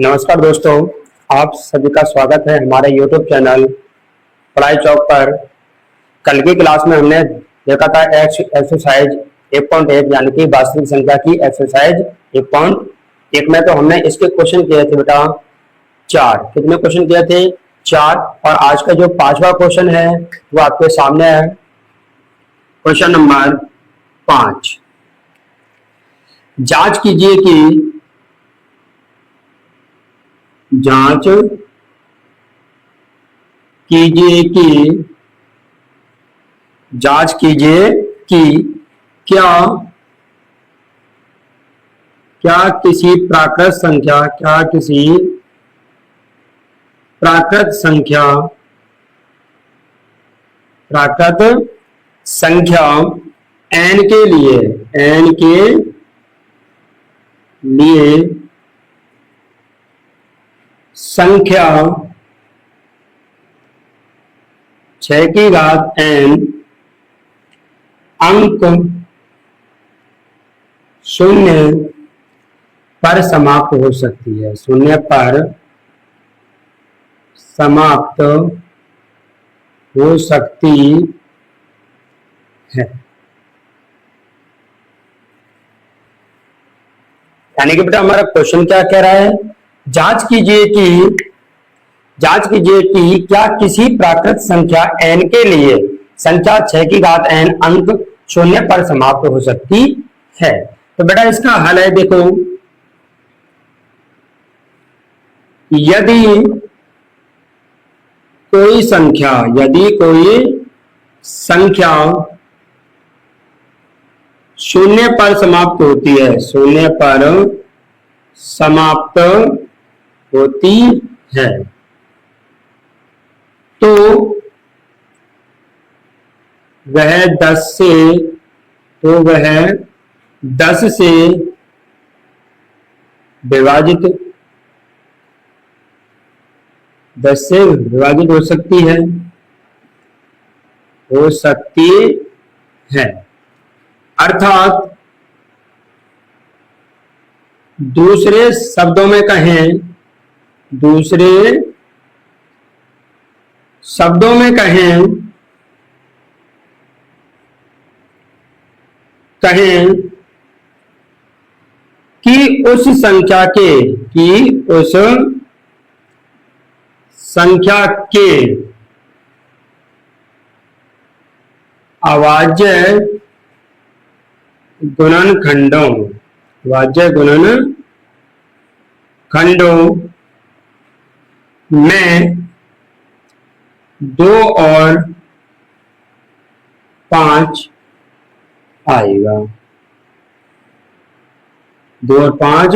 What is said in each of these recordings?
नमस्कार दोस्तों, आप सभी का स्वागत है हमारे YouTube चैनल पढ़ाई चौक पर। कल की क्लास में हमने देखा था एक्सरसाइज 1.1 यानी कि वास्तविक संख्या की एक्सरसाइज 1.1 में। तो हमने इसके क्वेश्चन किए थे बेटा 4। कितने क्वेश्चन किए थे? 4। और आज का जो 5वां क्वेश्चन है वो आपके सामने है। क्वेश्चन नंबर 5, जांच कीजिए कि जांच कीजिए कि क्या किसी प्राकृत संख्या n के लिए संख्या 6 की घात n अंक 0 पर समाप्त हो सकती है। 0 पर समाप्त हो सकती है। यानी कि बेटा हमारा क्वेश्चन क्या कह रहा है? जांच कीजिए कि क्या किसी प्राकृत संख्या n के लिए संख्या 6 की घात n अंक 0 पर समाप्त हो सकती है। तो बेटा इसका हल है, देखो, यदि कोई संख्या 0 पर समाप्त होती है, 0 पर समाप्त होती है, तो वह 10 से विभाजित हो सकती है। अर्थात दूसरे शब्दों में कहें कि उस संख्या के अभाज्य गुणनखंडों में 2 और 5 आएगा। 2 और 5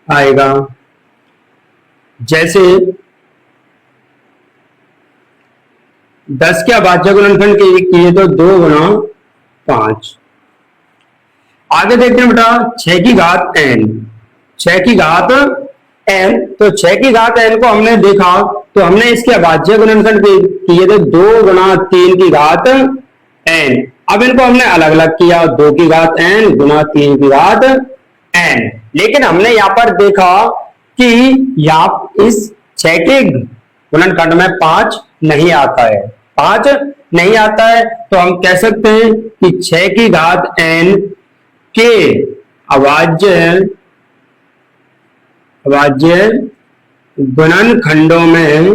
आएगा। जैसे 10 के अभाज्य गुणनखंड किए तो 2 गुणा 5। आगे देखते हैं बेटा 6 की घात n। 6 की घात n, तो 6 की घात n को हमने देखा तो हमने इसके अभाज्य गुणनखंड किए थे 2 गुणा 3 की घात n। अब इनको हमने अलग अलग किया, 2 की घात n गुणा 3 की घात n। लेकिन हमने यहां पर देखा कि यहां इस 6 के गुणनखंड में 5 नहीं आता है। 5 नहीं आता है तो हम कह सकते हैं कि 6 की घात n के अभाज्य गुणनखंडों में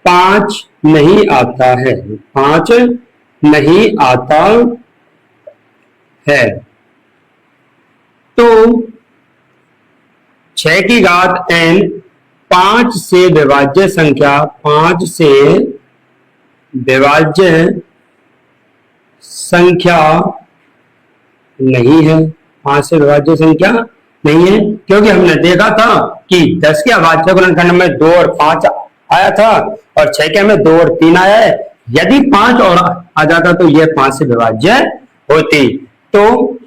5 नहीं आता है। 5 नहीं आता है। तो 6 की घात n 5 से विभाज्य संख्या नहीं है। 5 से विभाज्य संख्या नहीं है, क्योंकि हमने देखा था कि 10 के अभाज्य गुणनखंड में 2 और 5 आया था और 6 के में 2 और 3 आया है। यदि 5 और आ जाता तो यह 5 से विभाज्य होती। तो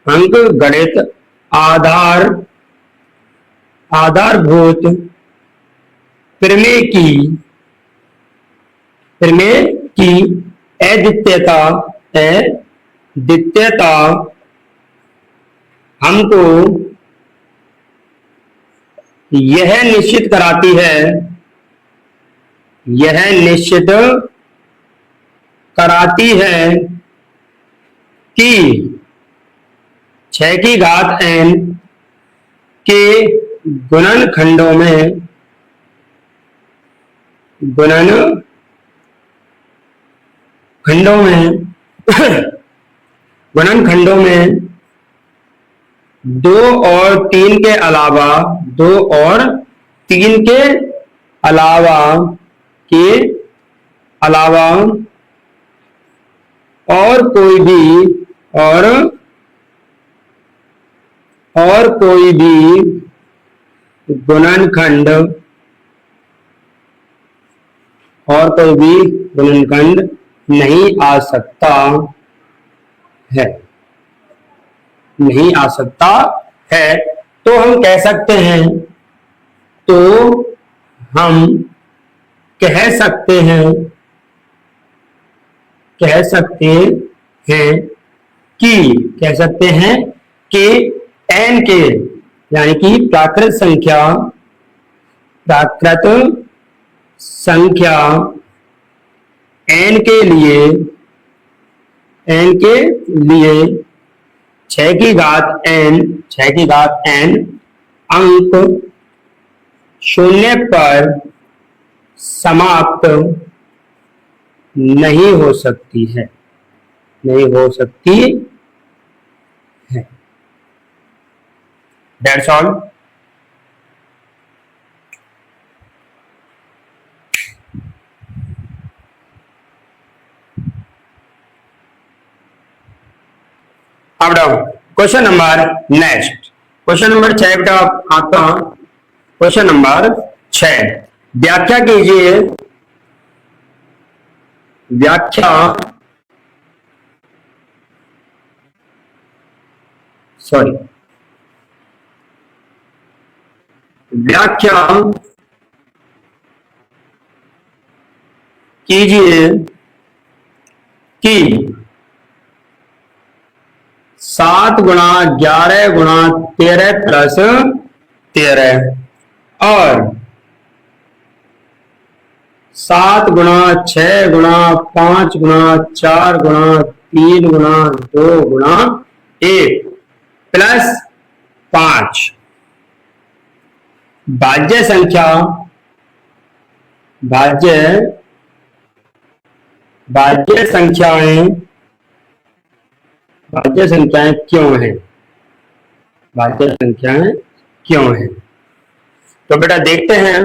अंकगणित आधार आधारभूत प्रमेय की अद्वितीयता हमको यह निश्चित कराती है कि 6 की घात n के गुणनखंडों में 2 और 3 के अलावा और कोई भी गुणनखंड नहीं आ सकता है। तो हम कह सकते हैं कि n के यानी कि प्राकृत संख्या n के लिए 6 की घात n अंक 0 पर समाप्त नहीं हो सकती है। That's all. अब question number next, question number 6 बेटा आपका क्वेश्चन नंबर 6, व्याख्या कीजिए। व्याख्या कीजिए कि 7 गुणा 11 गुणा 13 प्लस 13 और 7 गुणा 6 गुणा 5 गुणा 4 गुणा 3 गुणा 2 गुणा 1 प्लस 5 भाज्य संख्याएं क्यों हैं? तो बेटा देखते हैं।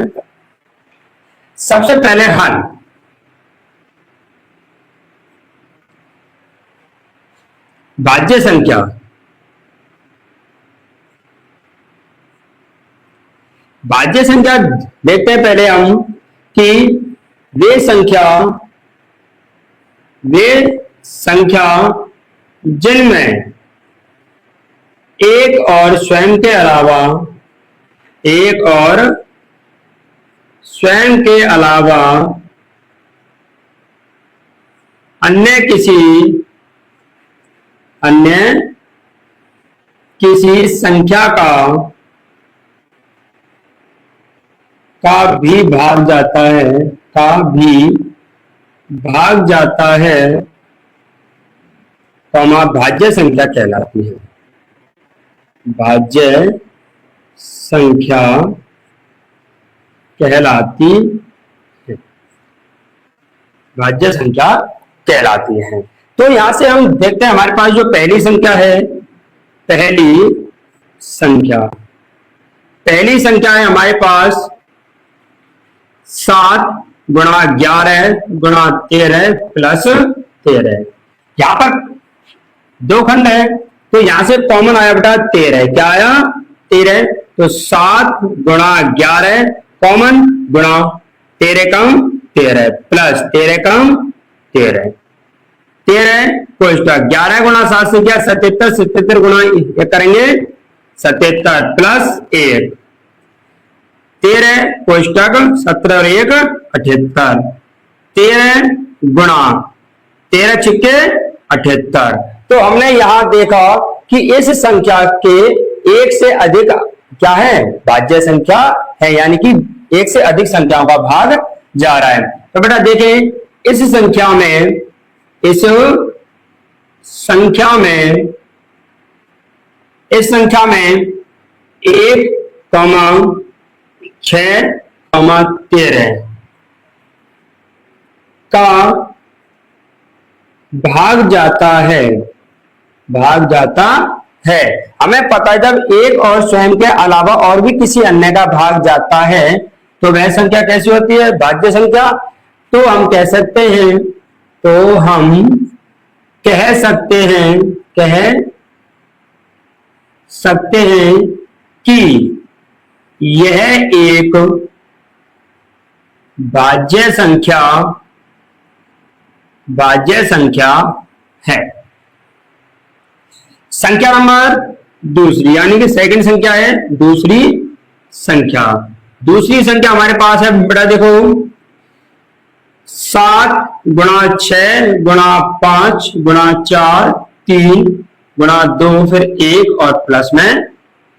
सबसे पहले हल, भाज्य संख्या देखते हैं पहले हम कि वे संख्या जिनमें एक और स्वयं के अलावा अन्य किसी संख्या का भी भाग जाता है भाज्य संख्या कहलाती है। तो यहां से हम देखते हैं हमारे पास जो पहली संख्या है हमारे पास 7 गुणा 11 गुणा 13 प्लस 13। यहां पर 2 खंड है तो यहां से कॉमन आया बेटा 13। क्या आया? 13। तो 7 गुणा 11 कॉमन गुणा 13 कम 13 प्लस 13 कम 13 को 11 गुणा 7 से क्या 77 गुणा ये करेंगे 77 प्लस 1 13 कोष्टक 17 और 1 78, 13 गुणा 13 छिक्के 78। तो हमने यहां देखा कि इस संख्या के एक से अधिक क्या है, भाज्य संख्या है, यानी कि एक से अधिक संख्याओं का भाग जा रहा है। तो बेटा देखें इस संख्या में, इस संख्या में 1, 6, 13 का भाग जाता है, हमें पता है जब एक और स्वयं के अलावा और भी किसी अन्य का भाग जाता है तो वह संख्या कैसी होती है, भाज्य संख्या। तो हम कह सकते हैं, कि यह एक भाज्य संख्या है। संख्या नंबर दूसरी, यानी कि सेकंड संख्या है, दूसरी संख्या हमारे पास है बेटा देखो 7 गुणा 6 गुणा 5 गुणा 4 3 गुणा 2 फिर 1 और प्लस में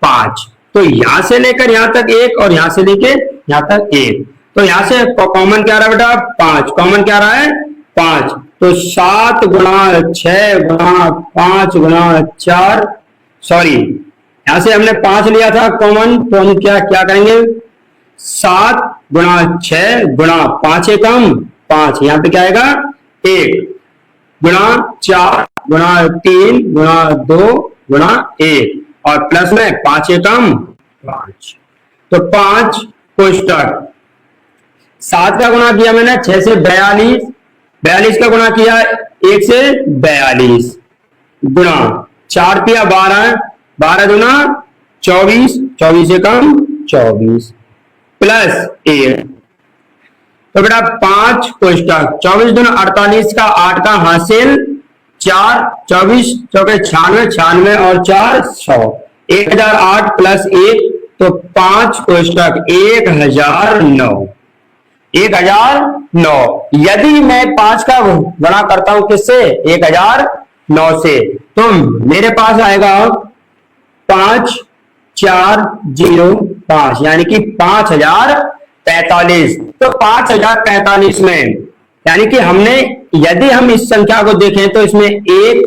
5। तो यहां से लेकर यहां तक 1 और यहां से लेकर यहां तक 1। तो यहां से कॉमन क्या रहा बेटा 5, कॉमन क्या रहा है 5। तो 7 गुणा 6 गुणा 5 गुणा 4, सॉरी यहां से हमने 5 लिया था कॉमन, तो हम क्या करेंगे 7 गुणा 6 गुणा 5 एकम 5, यहां पे क्या आएगा 1 गुणा 4 गुणा 3 गुणा 2 गुणा 1 और प्लस में 5 एकम 5। तो 5 कोष्टक 7 का गुणा किया मैंने 6 से 42, 42 का गुणा किया 1 से 42 गुणा 4 पिया 12, 12 गुना 24, 24 एकम 24 प्लस 1। तो बेटा 5 कोष्टक 24 गुना 48 का 8 का हासिल 4, 24 चौके 96, 96 और 4 100, 1008 प्लस 1 तो 5 कोष्टक 1009, 1009। यदि मैं 5 का गुणा करता हूं किससे 1009 से, तो मेरे पास आएगा 5405, यानी कि 5045। तो 5045 में यानी कि हमने, यदि हम इस संख्या को देखें तो इसमें 1,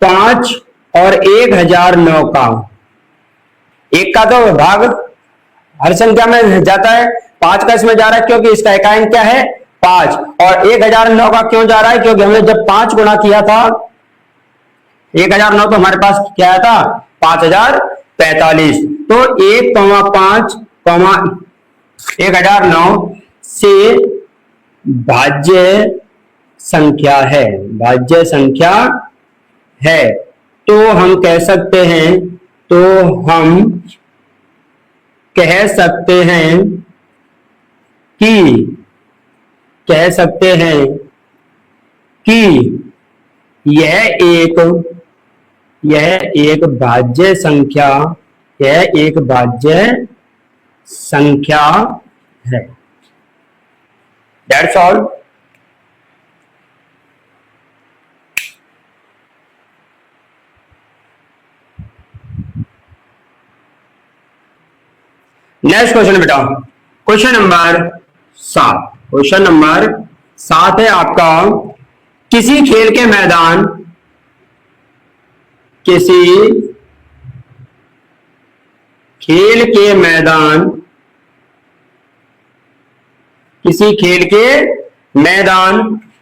5 और 1009 का, 1 का तो भाग हर संख्या में जाता है, 5 का इसमें जा रहा है क्योंकि इसका इकाई क्या है 5, और 1009 का क्यों जा रहा है क्योंकि हमने जब 5 गुणा किया था 1009 तो हमारे पास क्या आया था 5045। तो 1,5, 1009 से भाज्य संख्या है, तो हम कह सकते हैं कि यह एक भाज्य संख्या है। That's all. नेक्स्ट क्वेश्चन बेटा, क्वेश्चन नंबर 7। क्वेश्चन नंबर 7 है आपका, किसी खेल के मैदान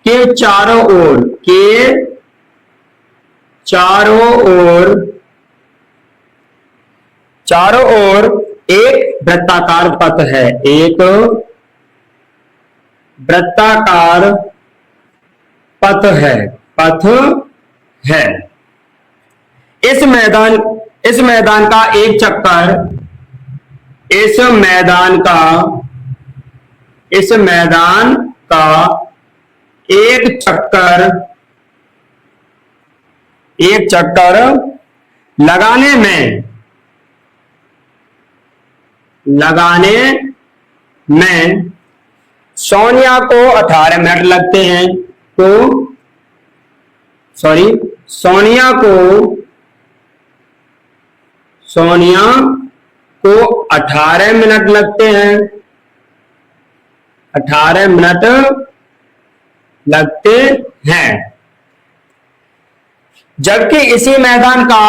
के चारों ओर एक वृत्ताकार पथ है, एक वृत्ताकार पथ है। इस मैदान का एक चक्कर, इस मैदान का एक चक्कर लगाने लगाने में सोनिया को 18 मिनट लगते हैं। तो सोनिया को 18 मिनट लगते हैं, 18 मिनट लगते हैं। जबकि इसी मैदान का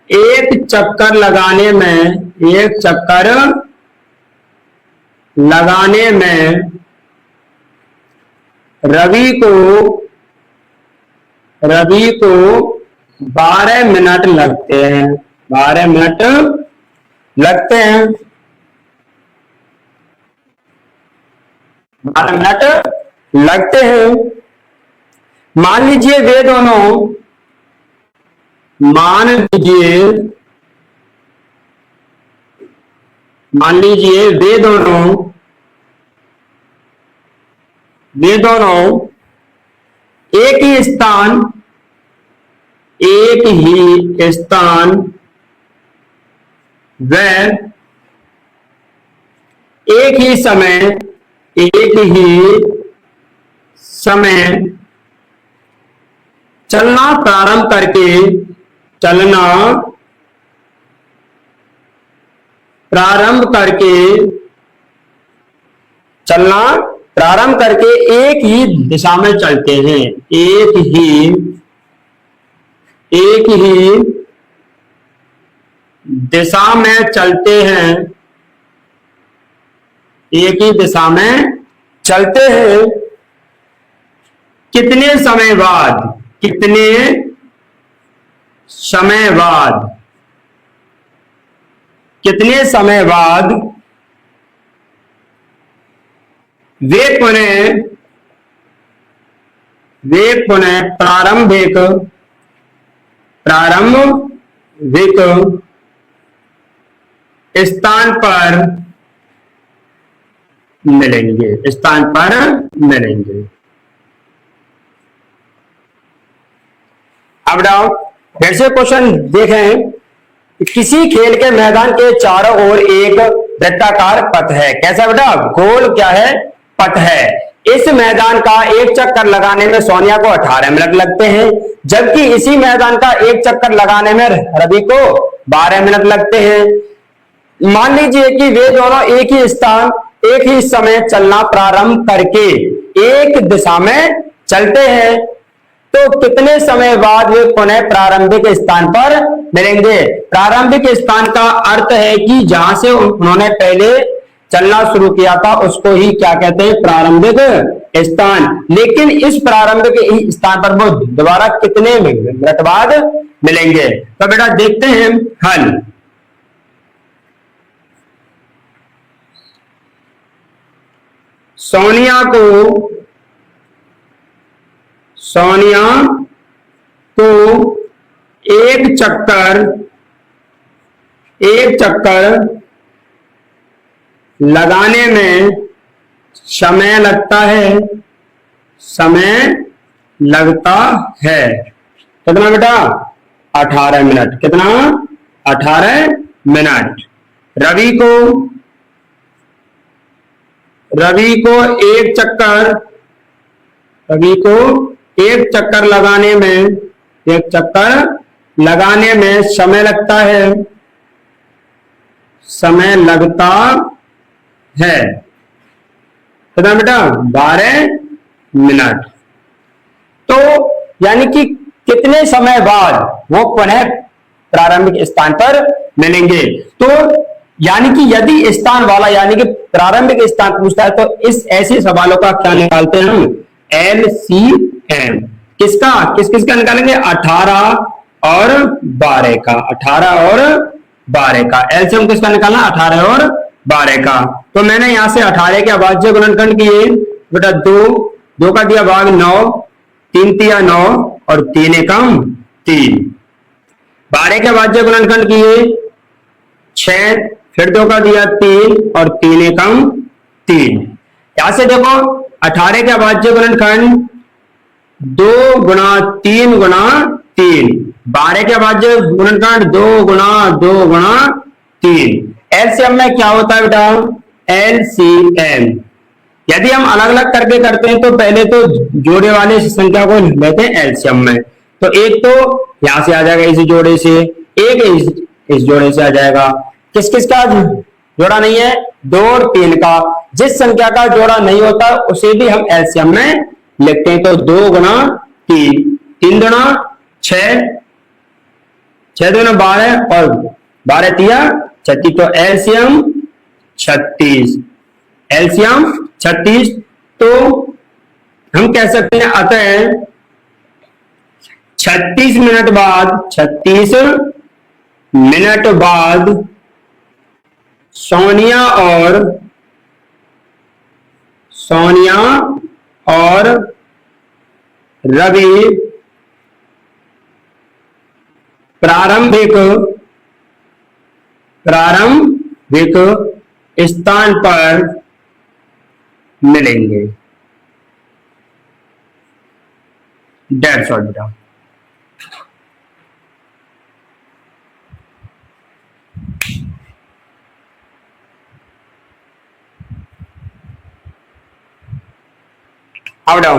एक चक्कर लगाने में रवि को 12 मिनट लगते हैं, 12 मिनट लगते हैं, 12 मिनट लगते हैं। मान लीजिए वे दोनों एक ही स्थान व एक ही समय चलना प्रारंभ करके एक ही दिशा में चलते हैं, एक ही दिशा में चलते हैं, एक ही दिशा में चलते हैं। कितने समय बाद वे पुनः प्रारंभिक स्थान पर मिलेंगे, अब फिर से क्वेश्चन देखें। किसी खेल के मैदान के चारों ओर एक वृत्ताकार पथ है। कैसा बेटा? गोल क्या है? पथ है। इस मैदान का एक चक्कर लगाने में सोनिया को 18 मिनट लगते हैं, जबकि इसी मैदान का एक चक्कर लगाने में रवि को 12 मिनट लगते हैं। मान लीजिए कि वे दोनों एक ही समय चलना प्रारंभ करके एक दिशा में चलते हैं, तो कितने समय बाद वे पुनः प्रारंभिक स्थान पर मिलेंगे? प्रारंभिक स्थान का अर्थ है कि जहां से उन्होंने पहले चलना शुरू किया था उसको ही क्या कहते हैं? प्रारंभिक स्थान। लेकिन इस प्रारंभिक स्थान पर वो दोबारा कितने मिनट बाद मिलेंगे? तो बेटा देखते हैं हल। सोनिया को एक चक्कर लगाने में समय लगता है कितना बेटा? 18 मिनट। कितना? 18 मिनट। रवि को एक चक्कर लगाने में समय लगता है कितना बेटा? 12 मिनट। तो यानी कि कितने समय बाद वो पुनः प्रारंभिक स्थान पर मिलेंगे? तो यानी कि यदि स्थान वाला यानी कि प्रारंभिक स्थान पूछता है तो इस ऐसे सवालों का क्या निकालते हैं हम? LCM। किसका निकालेंगे? 18 और 12 का। 18 और 12 का LCM किसका निकालना? 18 और 12 का। तो मैंने यहां से 18 के अभाज्य गुणनखंड किए बेटा 2 का दिया भाग 9, 3 तिया 9 और 3 एकम 3। 12 के अभाज्य गुणनखंड किए 6, फिर 2 का दिया 3 और 3 एकम 3। यहां से देखो 18 का भाज्य गुणनखंड 2 गुणा 3 गुणा 3। 12 का भाज्य गुणनखंड 2 गुणा 2 गुणा 3। एलसीएम में क्या होता है बेटा? एलसीएम यदि हम अलग अलग करके करते हैं तो पहले तो जोड़े वाले संख्या को लेते हैं एलसीएम में। तो एक तो यहां से आ जाएगा इस जोड़े से, एक इस जोड़े से आ जाएगा। किस किस का जोड़ा नहीं है? 2 और 3 का। जिस संख्या का जोड़ा नहीं होता उसे भी हम एलसीएम में लिखते हैं। तो 2 गुणा 3, 3 गुणा 6, 6 गुणा 12 और 12 तिया 36। तो एलसीएम 36, एलसीएम 36। तो हम कह सकते हैं अतः 36 मिनट बाद, 36 मिनट बाद सोनिया और रवि प्रारंभिक स्थान पर मिलेंगे। डेट्स ऑल बेटा। अब बेटा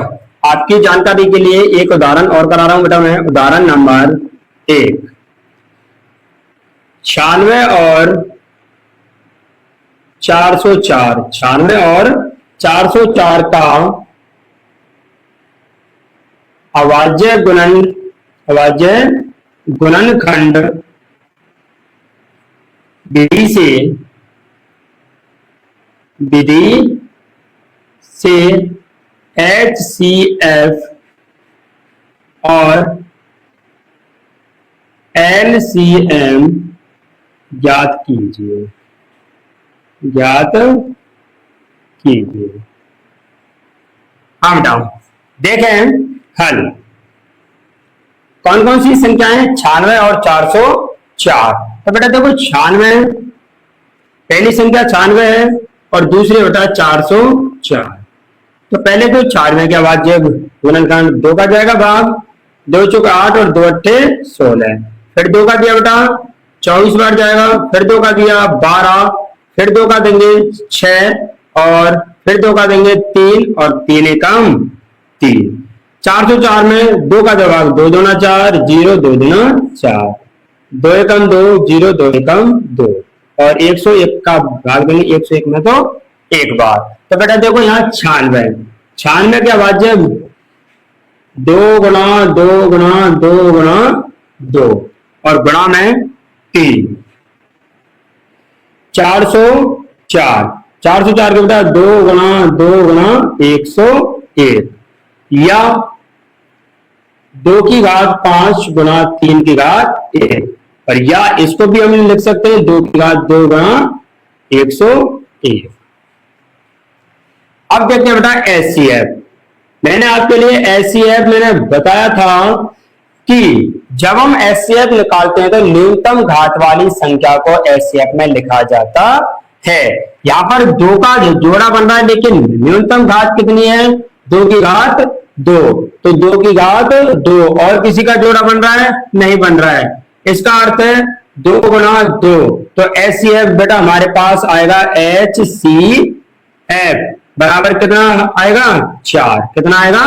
आपकी जानकारी के लिए एक उदाहरण और करा रहा हूं बेटा मैं। उदाहरण नंबर 1, 96 और 404, 96 और 404 का अभाज्य गुणनखंड विधि से HCF और LCM ज्ञात कीजिए। हाँ बेटा देखें हल। कौन कौन सी संख्याएं? 96 और 404। तो बेटा देखो 96 पहली संख्या 96 है और दूसरी बेटा 404। तो पहले तो 96 के अभाज्य गुणनखंड 2 का जाएगा भाग, 2 चौक 8 और 2 अट्ठे 16। फिर 2 का दिया बेटा 24 बार जाएगा, फिर 2 का दिया 12, फिर 2 का देंगे 6 और फिर 2 का देंगे 3 और 3 एकम 3। 404 में 2 का जवाब 2 दूना 4, 0 2 दूना 4, 2 एकम 2, 0 2 एकम 2 और 101 का भाग देंगे 101 में तो एक बार। तो बेटा देखो यहाँ 96 के अभाज्य 2 गुणा 2 गुणा 2 गुणा 2 और गुणा में 3। 404 के बेटा 2 गुणा 2 गुणा 101 या 2 की घात 5 गुणा 3 की घात 1, और या इसको भी हम लिख सकते हैं 2 की घात 2 गुणा 101। अब देखते हैं बेटा एचसीएफ। मैंने आपके लिए एचसीएफ मैंने बताया था कि जब हम एचसीएफ निकालते हैं तो न्यूनतम घात वाली संख्या को एचसीएफ में लिखा जाता है। यहाँ पर 2 का जोड़ा बन रहा है लेकिन न्यूनतम घात कितनी है? 2 की घात 2। तो 2 की घात 2 और किसी का जोड़ा बन रहा है? नहीं बन रहा है। इसका अर्थ है 2 गुणा 2। तो एचसीएफ बेटा हमारे पास आएगा एचसीएफ बराबर कितना आएगा? 4। कितना आएगा?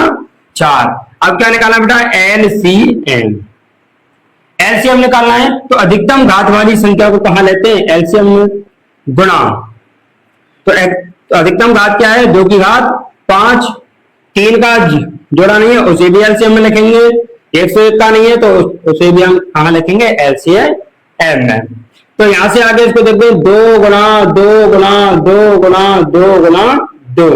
4। अब क्या निकालना बेटा? एलसीएम। एलसीएम निकालना है तो अधिकतम घात वाली संख्या को कहां लेते हैं? एलसीएम में गुणा। तो अधिकतम घात क्या है? 2 की घात 5। 3 का जोड़ा नहीं है उसे भी एलसीएम में लिखेंगे। 101 का नहीं है तो उसे भी हम कहां लिखेंगे? एलसीएम में। तो यहां से आगे इसको देखते हैं 2 गुणा 2 गुणा 2 गुणा 2 गुणा 2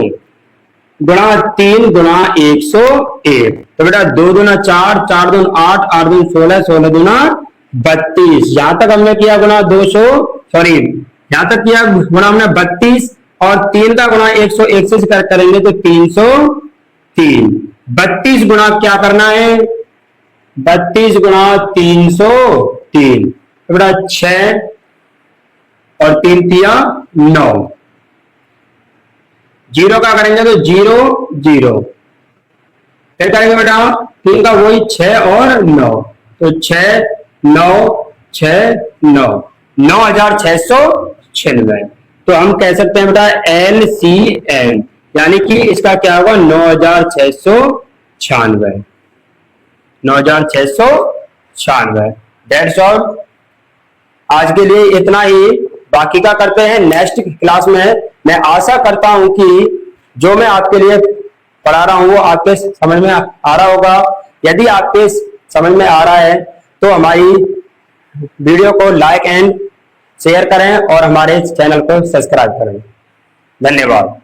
गुणा 3 गुणा 101। तो बेटा 2 दूना 4, 4 दून 8, 8 दून 16, 16 दूना 32। यहां तक हमने किया गुणा 200, सॉरी यहां तक किया गुणा हमने 32 और 3 का गुणा 101 से करेंगे तो 303। 32 गुणा क्या करना है? 32 गुणा 303। तो बेटा 6 और 3 तिया 9। जीरो का करेंगे तो 0 0, फिर करेंगे बेटा 3 का वही 6 और 9, तो 6 9 6 9, 9696। तो हम कह सकते हैं बेटा LCM, यानी कि इसका क्या होगा 9696, 9696। डेट्स ऑल, आज के लिए इतना ही, बाकी का करते हैं नेक्स्ट क्लास में। मैं आशा करता हूं कि जो मैं आपके लिए पढ़ा रहा हूं वो आपके समझ में आ रहा होगा। यदि आपके समझ में आ रहा है तो हमारी वीडियो को लाइक एंड शेयर करें और हमारे चैनल को सब्सक्राइब करें। धन्यवाद।